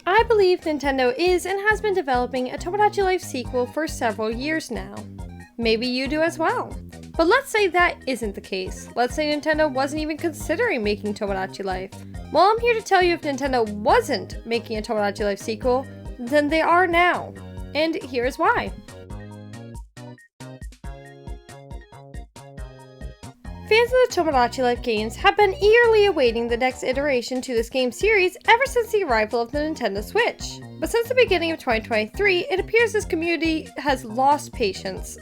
I believe Nintendo is and has been developing a Tomodachi Life sequel for several years now. Maybe you do as well. But let's say that isn't the case. Let's say Nintendo wasn't even considering making Tomodachi Life. Well, I'm here to tell you if Nintendo wasn't making a Tomodachi Life sequel, then they are now. And here's why. Fans of the Tomodachi Life games have been eagerly awaiting the next iteration to this game series ever since the arrival of the Nintendo Switch. But since the beginning of 2023, it appears this community has lost patience.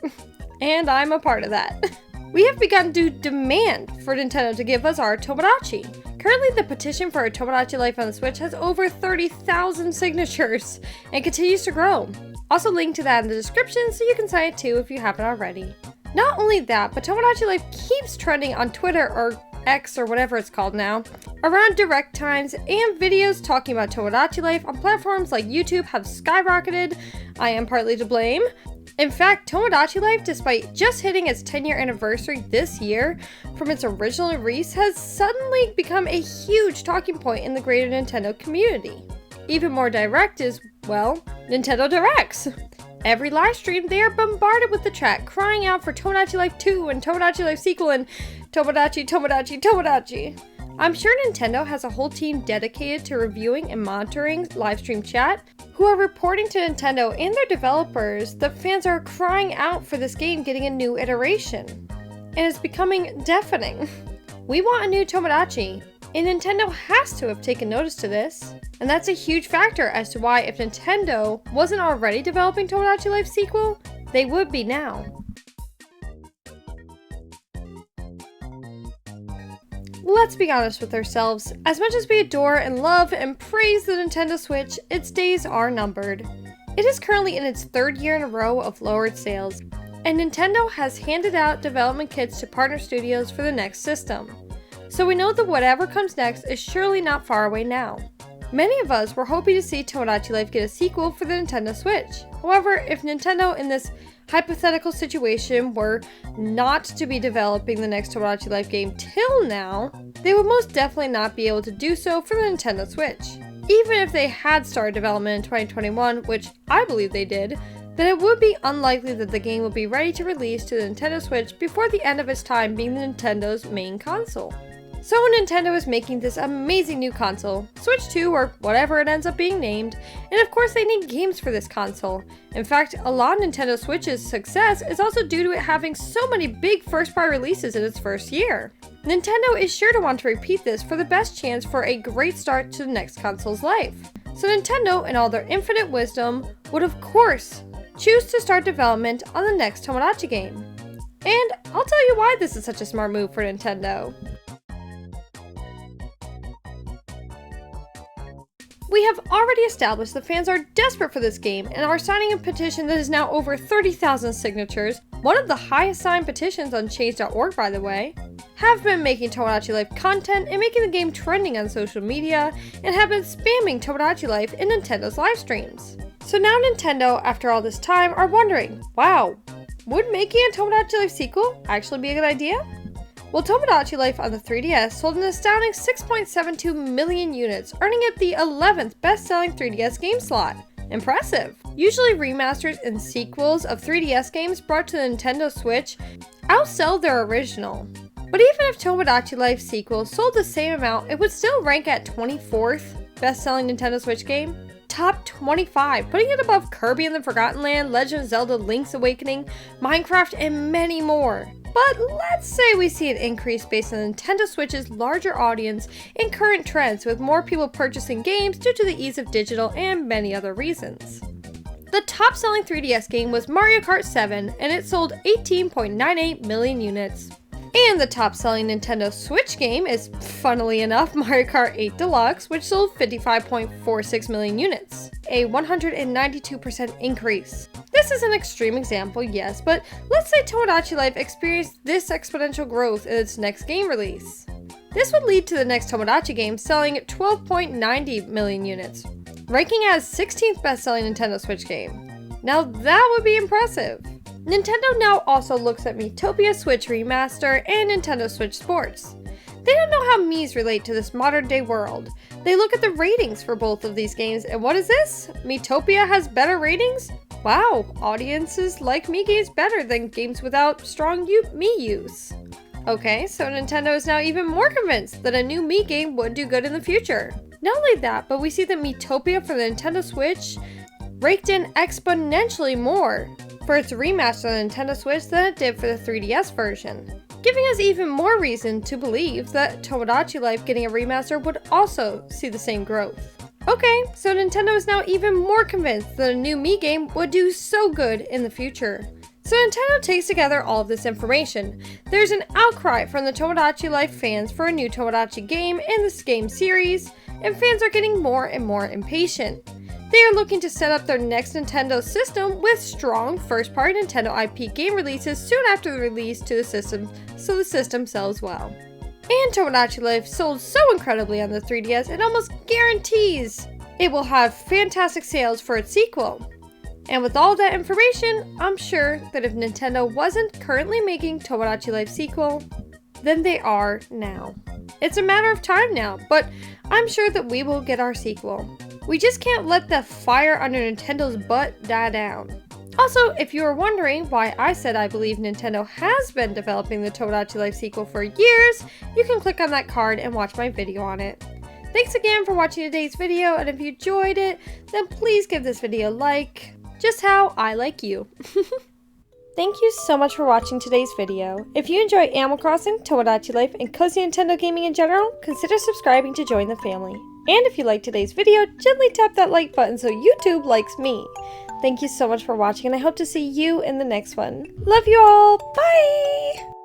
And I'm a part of that. We have begun to demand for Nintendo to give us our Tomodachi. Currently, the petition for a Tomodachi Life on the Switch has over 30,000 signatures and continues to grow. Also linked to that in the description so you can sign it too if you haven't already. Not only that, but Tomodachi Life keeps trending on Twitter or X or whatever it's called now, around direct times, and videos talking about Tomodachi Life on platforms like YouTube have skyrocketed. I am partly to blame. In fact, Tomodachi Life, despite just hitting its 10-year anniversary this year from its original release, has suddenly become a huge talking point in the greater Nintendo community. Even more direct is, well, Nintendo Directs. Every live stream, they are bombarded with the chat crying out for Tomodachi Life 2 and Tomodachi Life Sequel and Tomodachi. I'm sure Nintendo has a whole team dedicated to reviewing and monitoring livestream chat, who are reporting to Nintendo and their developers that fans are crying out for this game getting a new iteration. And it's becoming deafening. We want a new Tomodachi, and Nintendo has to have taken notice to this. And that's a huge factor as to why if Nintendo wasn't already developing Tomodachi Life Sequel, they would be now. Let's be honest with ourselves. As much as we adore and love and praise the Nintendo Switch, its days are numbered. It is currently in its third year in a row of lowered sales, and Nintendo has handed out development kits to partner studios for the next system. So we know that whatever comes next is surely not far away now. Many of us were hoping to see Tomodachi Life get a sequel for the Nintendo Switch. However, if Nintendo in this hypothetical situation were not to be developing the next Tomodachi Life game till now, they would most definitely not be able to do so for the Nintendo Switch. Even if they had started development in 2021, which I believe they did, then it would be unlikely that the game would be ready to release to the Nintendo Switch before the end of its time being Nintendo's main console. So Nintendo is making this amazing new console, Switch 2 or whatever it ends up being named, and of course they need games for this console. In fact, a lot of Nintendo Switch's success is also due to it having so many big first-party releases in its first year. Nintendo is sure to want to repeat this for the best chance for a great start to the next console's life. So Nintendo, in all their infinite wisdom, would of course choose to start development on the next Tomodachi game. And I'll tell you why this is such a smart move for Nintendo. We have already established that fans are desperate for this game and are signing a petition that is now over 30,000 signatures, one of the highest signed petitions on change.org by the way, have been making Tomodachi Life content and making the game trending on social media, and have been spamming Tomodachi Life in Nintendo's live streams. So now Nintendo, after all this time, are wondering, wow, would making a Tomodachi Life sequel actually be a good idea? Well, Tomodachi Life on the 3DS sold an astounding 6.72 million units, earning it the 11th best-selling 3DS game slot. Impressive! Usually remasters and sequels of 3DS games brought to the Nintendo Switch outsell their original. But even if Tomodachi Life Sequel sold the same amount, it would still rank at 24th best-selling Nintendo Switch game. Top 25, putting it above Kirby and the Forgotten Land, Legend of Zelda Link's Awakening, Minecraft, and many more. But let's say we see an increase based on Nintendo Switch's larger audience and current trends, with more people purchasing games due to the ease of digital and many other reasons. The top-selling 3DS game was Mario Kart 7, and it sold 18.98 million units. And the top-selling Nintendo Switch game is, funnily enough, Mario Kart 8 Deluxe, which sold 55.46 million units, a 192% increase. This is an extreme example, yes, but let's say Tomodachi Life experienced this exponential growth in its next game release. This would lead to the next Tomodachi game selling 12.90 million units, ranking as 16th best-selling Nintendo Switch game. Now that would be impressive. Nintendo now also looks at Miitopia Switch Remaster and Nintendo Switch Sports. They don't know how Miis relate to this modern day world. They look at the ratings for both of these games, and what is this? Miitopia has better ratings? Wow, audiences like Mii games better than games without strong Mii use. Okay, so Nintendo is now even more convinced that a new Mii game would do good in the future. Not only that, but we see that Miitopia for the Nintendo Switch raked in exponentially more for its remaster on the Nintendo Switch than it did for the 3DS version, giving us even more reason to believe that Tomodachi Life getting a remaster would also see the same growth. Okay, so Nintendo is now even more convinced that a new Mii game would do so good in the future. So Nintendo takes together all of this information. There's an outcry from the Tomodachi Life fans for a new Tomodachi game in this game series, and fans are getting more and more impatient. They are looking to set up their next Nintendo system with strong first-party Nintendo IP game releases soon after the release to the system, so the system sells well. And Tomodachi Life sold so incredibly on the 3DS, it almost guarantees it will have fantastic sales for its sequel. And with all that information, I'm sure that if Nintendo wasn't currently making Tomodachi Life Sequel, then they are now. It's a matter of time now, but I'm sure that we will get our sequel. We just can't let the fire under Nintendo's butt die down. Also, if you are wondering why I said I believe Nintendo has been developing the Tomodachi Life sequel for years, you can click on that card and watch my video on it. Thanks again for watching today's video, and if you enjoyed it, then please give this video a like, just how I like you. Thank you so much for watching today's video. If you enjoy Animal Crossing, Tomodachi Life, and cozy Nintendo gaming in general, consider subscribing to join the family. And if you liked today's video, gently tap that like button so YouTube likes me. Thank you so much for watching, and I hope to see you in the next one. Love you all! Bye!